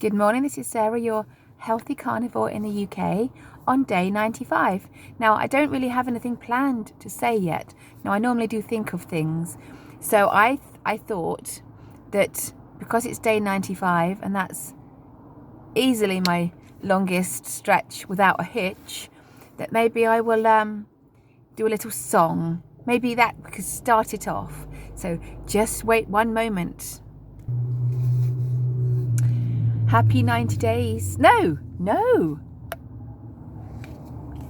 Good morning, this is Sarah, your healthy carnivore in the UK on day 95. Now, I don't really have anything planned to say yet. Now, I normally do think of things. So I thought that because it's day 95 and that's easily my longest stretch without a hitch, that maybe I will do a little song. Maybe that could start it off. So just wait one moment. Happy 90 days. No.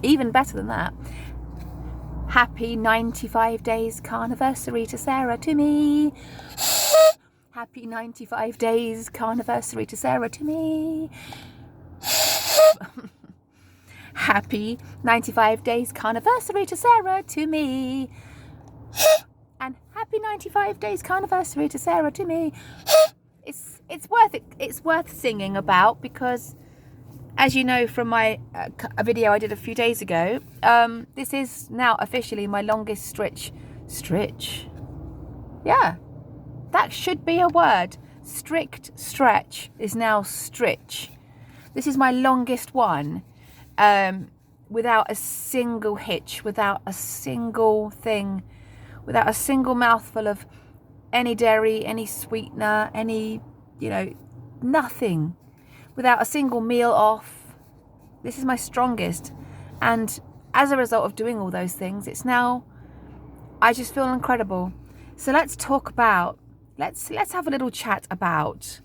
Even better than that. Happy 95 days carniversary to Sarah to me. Happy 95 days carniversary to Sarah to me. Happy 95 days carniversary to Sarah to me. And happy 95 days carniversary to Sarah to me. It's worth it. It's worth singing about because, as you know from my a video I did a few days ago, this is now officially my longest stretch. Yeah, that should be a word. Strict stretch is now stretch. This is my longest one, without a single hitch, without a single thing, without a single mouthful of any dairy, any sweetener, any, nothing, without a single meal off. This is my strongest. And as a result of doing all those things, I just feel incredible. So let's talk about, let's have a little chat about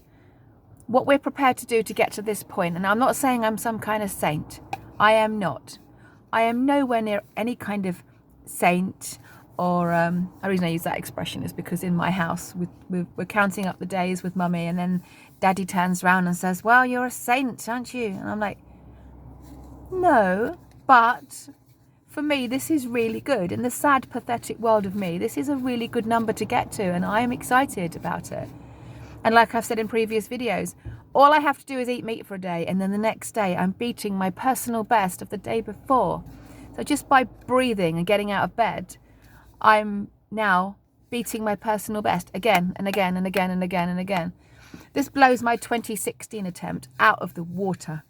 what we're prepared to do to get to this point. And I'm not saying I'm some kind of saint. I am not. I am nowhere near any kind of saint. Or the reason I use that expression is because in my house we're counting up the days with mummy, and then daddy turns around and says, well, you're a saint, aren't you? And I'm like, no, but for me this is really good. In the sad, pathetic world of me, this is a really good number to get to, and I am excited about it. And like I've said in previous videos, all I have to do is eat meat for a day, and then the next day I'm beating my personal best of the day before. So just by breathing and getting out of bed, I'm now beating my personal best again and again and again and again and again. This blows my 2016 attempt out of the water.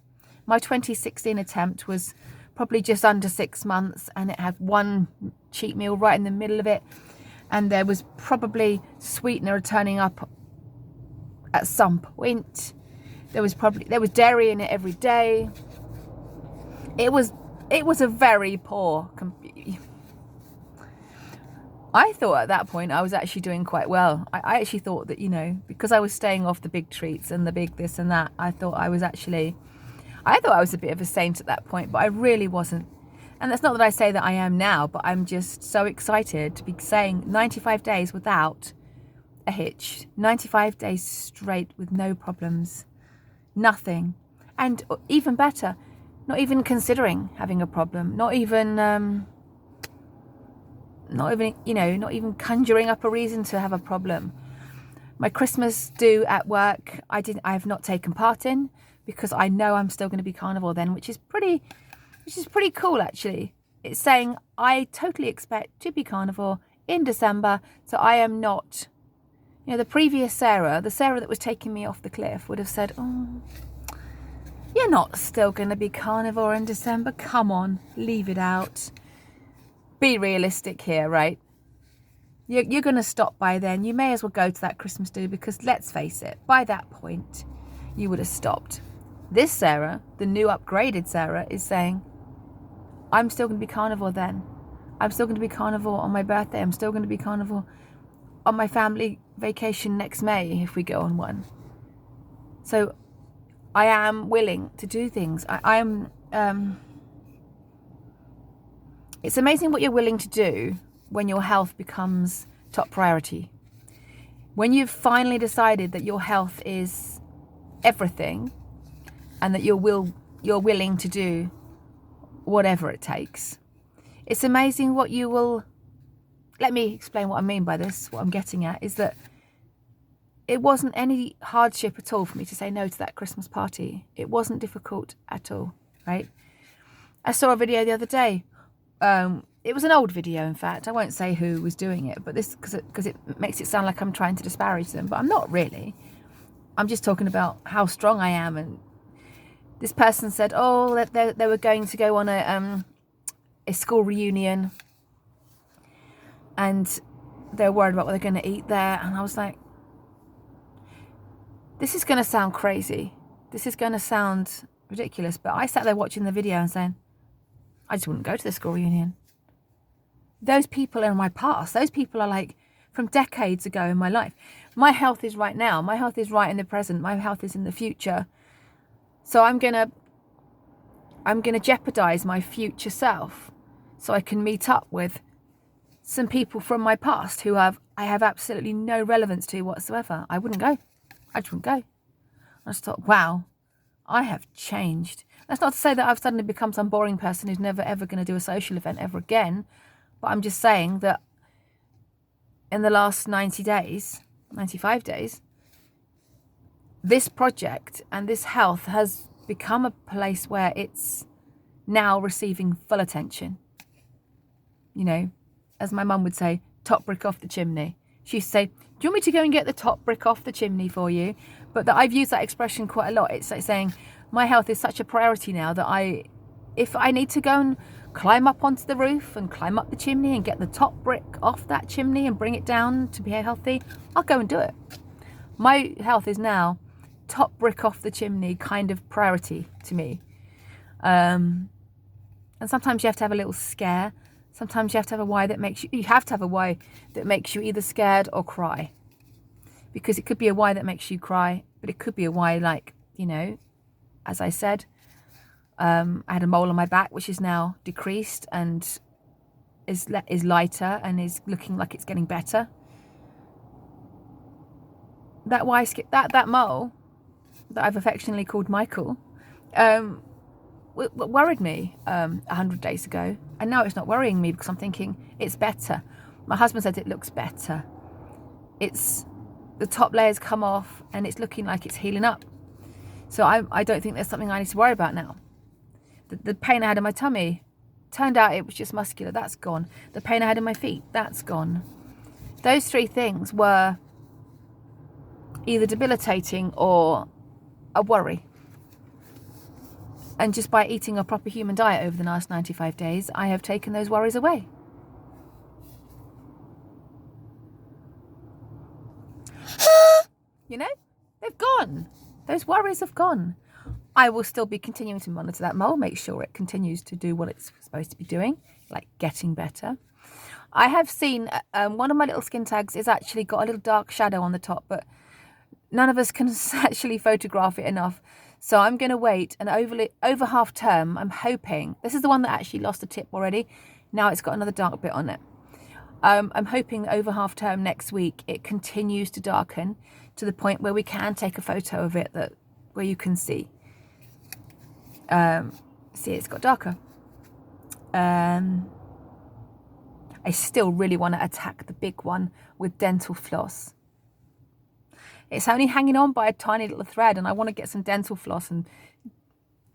My 2016 attempt was probably just under 6 months, and it had one cheat meal right in the middle of it, and there was probably sweetener turning up at some point. There was dairy in it every day. It was a very poor. I thought at that point I was actually doing quite well. I actually thought that, because I was staying off the big treats and the big this and that, I thought I was a bit of a saint at that point, but I really wasn't. And that's not that I say that I am now, but I'm just so excited to be saying 95 days without a hitch, 95 days straight with no problems, nothing. And even better, not even considering having a problem, not even conjuring up a reason to have a problem. My Christmas do at work, I have not taken part in because I know I'm still going to be carnivore then, which is pretty cool actually. It's saying I totally expect to be carnivore in December, so I am not. The previous Sarah, the Sarah that was taking me off the cliff, would have said, "Oh, you're not still going to be carnivore in December. Come on, leave it out. Be realistic here, right? You're going to stop by then. You may as well go to that Christmas do, because let's face it, by that point, you would have stopped." This Sarah, the new upgraded Sarah, is saying, I'm still going to be carnivore then. I'm still going to be carnivore on my birthday. I'm still going to be carnivore on my family vacation next May if we go on one. So I am willing to do things. It's amazing what you're willing to do when your health becomes top priority. When you've finally decided that your health is everything and that you're willing to do whatever it takes. It's amazing what you will... Let me explain what I mean by this. What I'm getting at is that it wasn't any hardship at all for me to say no to that Christmas party. It wasn't difficult at all, right? I saw a video the other day. It was an old video, in fact. I won't say who was doing it, but this because it makes it sound like I'm trying to disparage them, but I'm not really. I'm just talking about how strong I am. And this person said, oh, that they were going to go on a school reunion, and they're worried about what they're going to eat there. And I was like, this is going to sound crazy. This is going to sound ridiculous. But I sat there watching the video and saying, I just wouldn't go to the school reunion. Those people are in my past. Those people are like from decades ago in my life. My health is right now. My health is right in the present. My health is in the future. So I'm gonna jeopardize my future self so I can meet up with some people from my past who I have absolutely no relevance to whatsoever. I wouldn't go. I just wouldn't go. I just thought, wow, I have changed. That's not to say that I've suddenly become some boring person who's never ever going to do a social event ever again. But I'm just saying that in the last 90 days, 95 days, this project and this health has become a place where it's now receiving full attention. You know, as my mum would say, top brick off the chimney. She used to say, do you want me to go and get the top brick off the chimney for you? But I've used that expression quite a lot. It's like saying my health is such a priority now that if I need to go and climb up onto the roof and climb up the chimney and get the top brick off that chimney and bring it down to be healthy, I'll go and do it. My health is now top brick off the chimney kind of priority to me. And sometimes you have to have a little scare. Sometimes you have to have a why that makes you have to have a why that makes you either scared or cry. Because it could be a why that makes you cry, but it could be a why, like, you know, as I said, I had a mole on my back, which is now decreased and is lighter and is looking like it's getting better. That why that mole that I've affectionately called Michael worried me 100 days ago, and now it's not worrying me because I'm thinking it's better. My husband said it looks better. It's the top layers come off and it's looking like it's healing up. So I don't think there's something I need to worry about now. The pain I had in my tummy, turned out it was just muscular. That's gone. The pain I had in my feet, that's gone. Those three things were either debilitating or a worry. And just by eating a proper human diet over the last 95 days, I have taken those worries away. You know, they've gone. Those worries have gone. I will still be continuing to monitor that mole, make sure it continues to do what it's supposed to be doing, like getting better. I have seen one of my little skin tags is actually got a little dark shadow on the top, but none of us can actually photograph it enough. So I'm going to wait, and over half term, I'm hoping, this is the one that actually lost a tip already. Now it's got another dark bit on it. I'm hoping that over half term next week, it continues to darken to the point where we can take a photo of it where you can see. See, it's got darker. I still really want to attack the big one with dental floss. It's only hanging on by a tiny little thread, and I want to get some dental floss and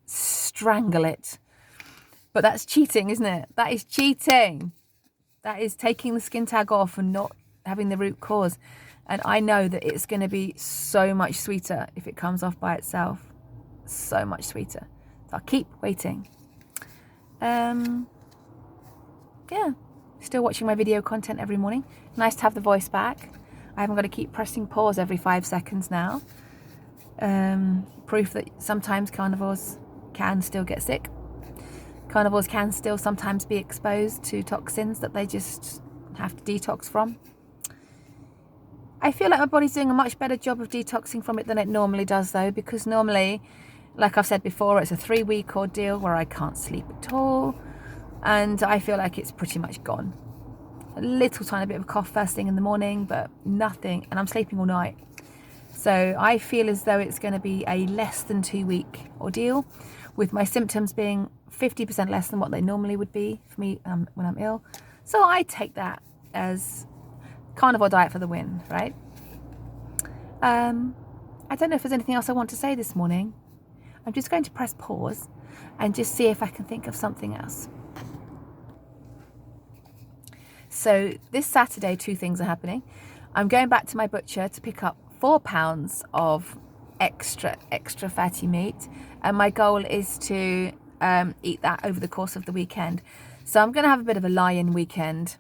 strangle it. But that's cheating, isn't it? That is cheating. That is taking the skin tag off and not having the root cause. And I know that it's going to be so much sweeter if it comes off by itself. So much sweeter. So I'll keep waiting. Yeah. Still watching my video content every morning. Nice to have the voice back. I haven't got to keep pressing pause every 5 seconds now. Proof that sometimes carnivores can still get sick. Carnivores can still sometimes be exposed to toxins that they just have to detox from. I feel like my body's doing a much better job of detoxing from it than it normally does, though, because normally, like I've said before, it's a 3-week ordeal where I can't sleep at all, and I feel like it's pretty much gone. A little tiny bit of a cough first thing in the morning, but nothing, and I'm sleeping all night. So I feel as though it's going to be a less than 2-week ordeal, with my symptoms being 50% less than what they normally would be for me when I'm ill. So I take that as carnivore diet for the win, right? I don't know if there's anything else I want to say this morning. I'm just going to press pause and just see if I can think of something else. So this Saturday, 2 things are happening. I'm going back to my butcher to pick up 4 pounds of extra fatty meat, and my goal is to eat that over the course of the weekend. So I'm going to have a bit of a lie-in weekend.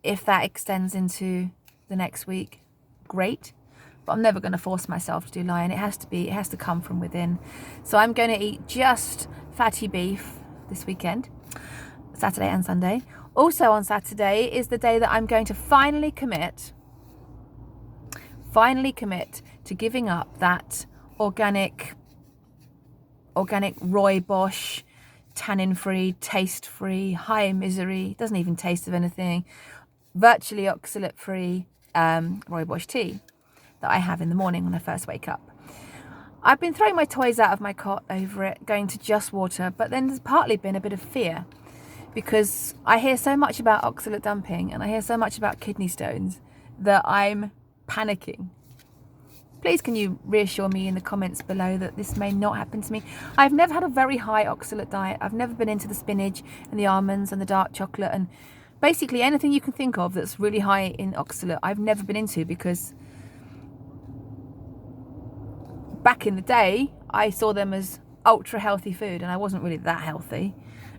If that extends into the next week, great. But I'm never going to force myself to do lie-in. It has to come from within. So I'm going to eat just fatty beef this weekend, Saturday and Sunday. Also on Saturday is the day that I'm going to finally commit to giving up that organic rooibos, tannin-free, taste-free, high misery, doesn't even taste of anything, virtually oxalate-free rooibos tea that I have in the morning when I first wake up. I've been throwing my toys out of my cot over it, going to just water, but then there's partly been a bit of fear because I hear so much about oxalate dumping and I hear so much about kidney stones that I'm panicking. Please can you reassure me in the comments below that this may not happen to me. I've never had a very high oxalate diet. I've never been into the spinach and the almonds and the dark chocolate and basically anything you can think of that's really high in oxalate I've never been into, because back in the day I saw them as ultra healthy food and I wasn't really that healthy.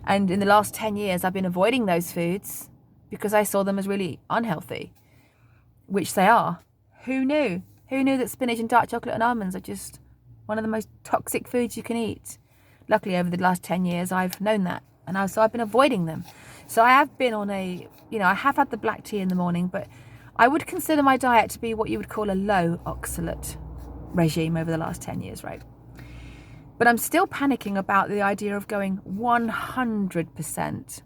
And in the last 10 years I've been avoiding those foods because I saw them as really unhealthy, which they are. Who knew? Who knew that spinach and dark chocolate and almonds are just one of the most toxic foods you can eat? Luckily, over the last 10 years, I've known that. And so I've been avoiding them. So I have been on I have had the black tea in the morning, but I would consider my diet to be what you would call a low oxalate regime over the last 10 years, right? But I'm still panicking about the idea of going 100%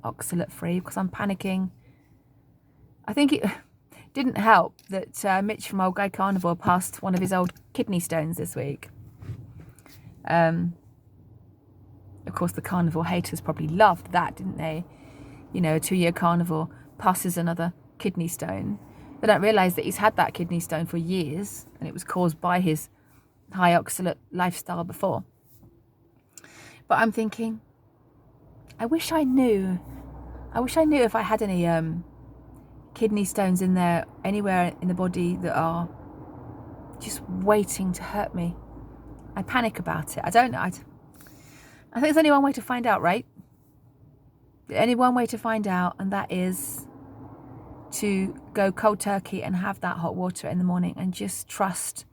oxalate free because I'm panicking. I think it didn't help that Mitch from Old Guy Carnivore passed one of his old kidney stones this week. Of course, the carnivore haters probably loved that, didn't they? You know, a 2-year carnivore passes another kidney stone. They don't realise that he's had that kidney stone for years and it was caused by his high oxalate lifestyle before. But I'm thinking, I wish I knew if I had any kidney stones in there anywhere in the body that are just waiting to hurt me. I panic about it. I don't know. I think there's only one way to find out, right? Only one way to find out, and that is to go cold turkey and have that hot water in the morning and just trust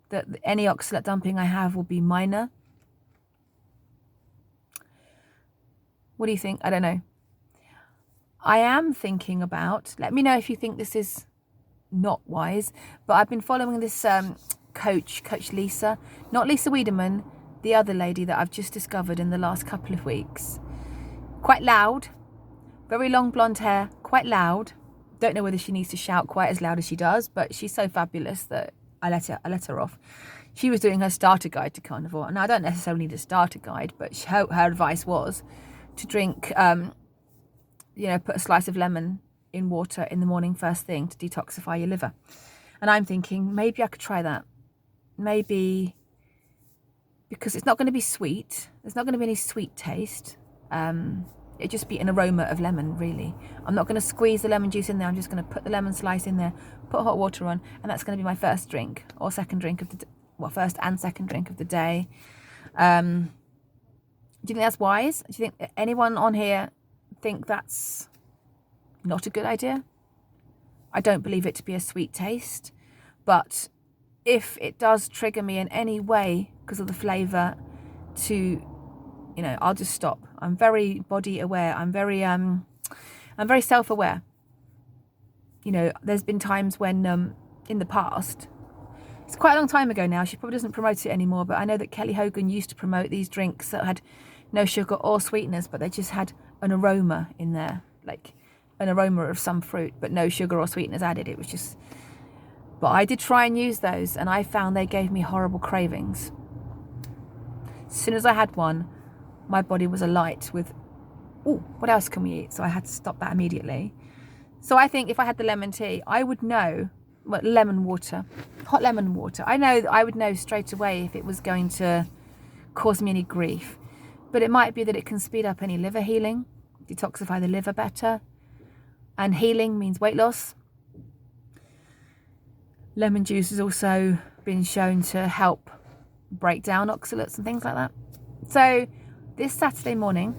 that any oxalate dumping I have will be minor. What do you think? I don't know. I am thinking about, let me know if you think this is not wise, but I've been following this coach Lisa, not Lisa Wiedemann, the other lady that I've just discovered in the last couple of weeks. Quite loud, very long blonde hair, quite loud. Don't know whether she needs to shout quite as loud as she does, but she's so fabulous that I let her off. She was doing her starter guide to carnivore, and I don't necessarily need a starter guide, but her advice was to drink put a slice of lemon in water in the morning first thing to detoxify your liver. And I'm thinking maybe I could try that. Maybe, because it's not going to be sweet. There's not going to be any sweet taste. It'd just be an aroma of lemon, really. I'm not going to squeeze the lemon juice in there. I'm just going to put the lemon slice in there, put hot water on, and that's going to be my first drink or second drink of first and second drink of the day. Do you think that's wise? Do you think anyone on here think that's not a good idea? I don't believe it to be a sweet taste, but if it does trigger me in any way because of the flavour, I'll just stop. I'm very body aware. I'm very self-aware. There's been times when in the past, it's quite a long time ago now, she probably doesn't promote it anymore, but I know that Kelly Hogan used to promote these drinks that had no sugar or sweeteners, but they just had an aroma in there, like an aroma of some fruit, but no sugar or sweeteners added. It was just, but I did try and use those, and I found they gave me horrible cravings. As soon as I had one, my body was alight with, what else can we eat? So I had to stop that immediately. So I think if I had the lemon tea, I would know, hot lemon water. I would know straight away if it was going to cause me any grief. But it might be that it can speed up any liver healing, detoxify the liver better. And healing means weight loss. Lemon juice has also been shown to help break down oxalates and things like that. So this Saturday morning,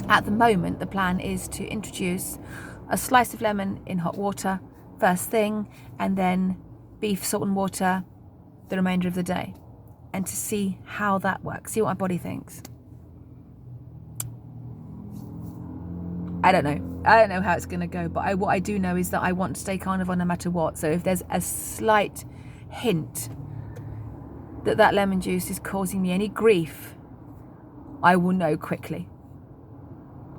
at the moment, the plan is to introduce a slice of lemon in hot water first thing, and then beef, salt and water the remainder of the day, and to see how that works, see what my body thinks. I don't know how it's going to go, but what I do know is that I want to stay carnivore no matter what. So if there's a slight hint that lemon juice is causing me any grief, I will know quickly.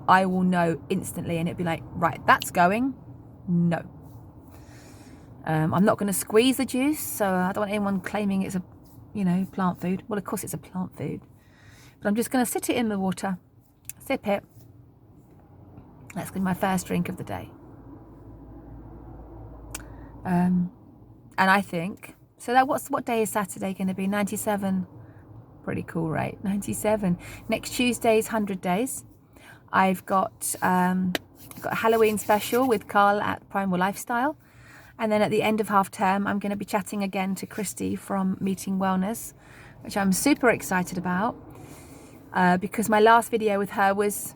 I will know instantly, and it'd be like, right, that's going. No. I'm not going to squeeze the juice, so I don't want anyone claiming it's a, plant food. Well, of course it's a plant food. But I'm just going to sit it in the water, sip it. That's going to be my first drink of the day. And I think, so that what day is Saturday going to be? 97. Pretty cool, right? 97. Next Tuesday is 100 days. I've got a Halloween special with Carl at Primal Lifestyle. And then at the end of half term, I'm going to be chatting again to Christy from Meeting Wellness, which I'm super excited about, because my last video with her was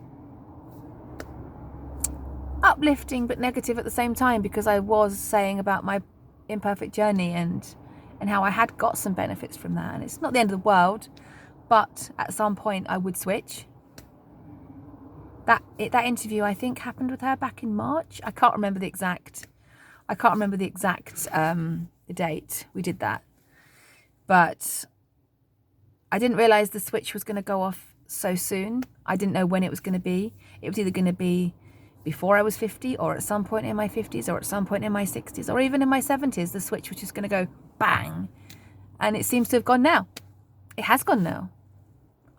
uplifting but negative at the same time, because I was saying about my imperfect journey and how I had got some benefits from that. And it's not the end of the world, but at some point I would switch. That interview, I think, happened with her back in March. I can't remember the exact date we did that, but I didn't realize the switch was going to go off so soon. I didn't know when it was going to be. It was either going to be before I was 50, or at some point in my 50s, or at some point in my 60s, or even in my 70s. The switch was just going to go bang, and it seems to have gone now. It has gone now.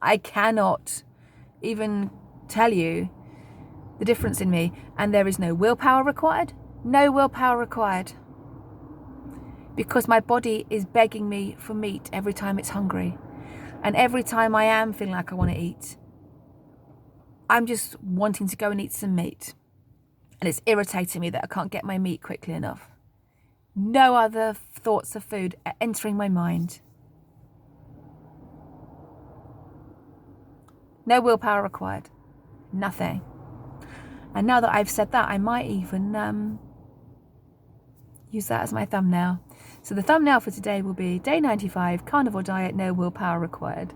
I cannot even tell you the difference in me, and there is no willpower required. No willpower required, because my body is begging me for meat every time it's hungry, and every time I am feeling like I want to eat, I'm just wanting to go and eat some meat, and it's irritating me that I can't get my meat quickly enough. No other thoughts of food are entering my mind. No willpower required. Nothing. And now that I've said that, I might even use that as my thumbnail. So the thumbnail for today will be day 95, carnivore diet, no willpower required.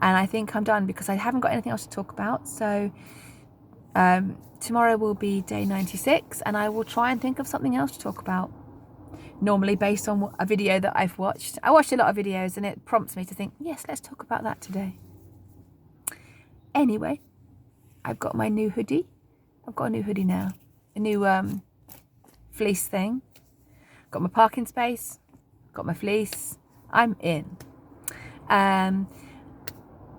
And I think I'm done, because I haven't got anything else to talk about. So tomorrow will be day 96, and I will try and think of something else to talk about. Normally based on a video that I've watched. I watched a lot of videos, and it prompts me to think, yes, let's talk about that today. Anyway, I've got my new hoodie. I've got a new hoodie now. A new fleece thing. Got my parking space. Got my fleece. I'm in.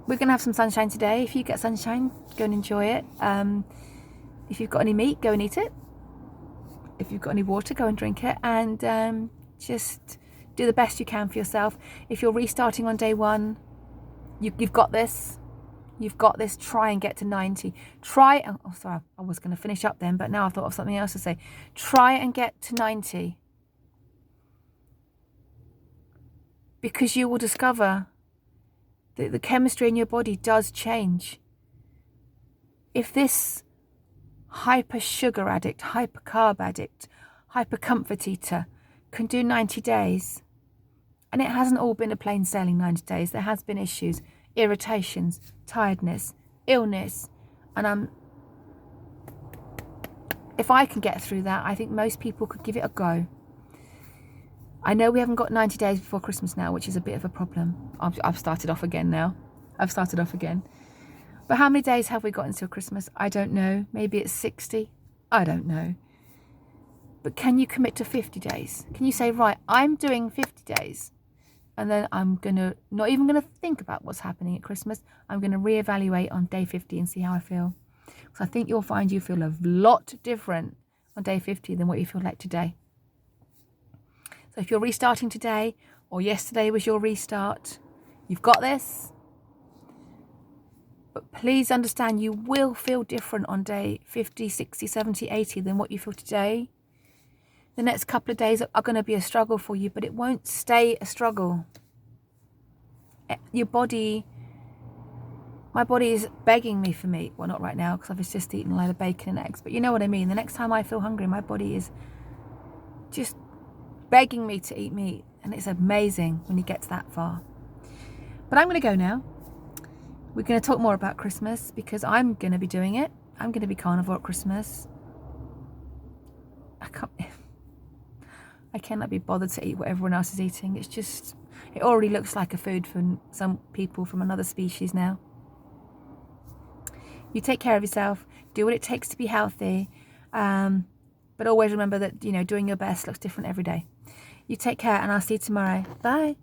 We're going to have some sunshine today. If you get sunshine, go and enjoy it. If you've got any meat, go and eat it. If you've got any water, go and drink it. And just do the best you can for yourself. If you're restarting on day 1, you've got this. You've got this. Try and get to 90. Sorry, I was going to finish up then, but now I've thought of something else to say. Try and get to 90. Because you will discover that the chemistry in your body does change. If this hyper sugar addict, hyper carb addict, hyper comfort eater can do 90 days, and it hasn't all been a plain sailing 90 days, there has been issues, irritations, tiredness, illness, and if I can get through that, I think most people could give it a go. I know we haven't got 90 days before Christmas now, which is a bit of a problem. I've started off again now. But how many days have we got until Christmas? I don't know. Maybe it's 60. I don't know. But can you commit to 50 days? Can you say, right, I'm doing 50 days, and then I'm not even going to think about what's happening at Christmas. I'm going to reevaluate on day 50 and see how I feel. So I think you'll find you feel a lot different on day 50 than what you feel like today. So if you're restarting today, or yesterday was your restart, you've got this. But please understand, you will feel different on day 50, 60, 70, 80 than what you feel today. The next couple of days are going to be a struggle for you, but it won't stay a struggle. Your body, my body is begging me for meat. Well, not right now because I've just eaten a load of bacon and eggs, but you know what I mean. The next time I feel hungry, my body is just begging me to eat meat, and it's amazing when you get to that far. But I'm going to go now. We're going to talk more about Christmas because I'm going to be doing it. I'm going to be carnivore at Christmas. I cannot be bothered to eat what everyone else is eating. It's just, it already looks like a food for some people from another species now. You take care of yourself, do what it takes to be healthy, but always remember that, you know, doing your best looks different every day. You take care, and I'll see you tomorrow. Bye.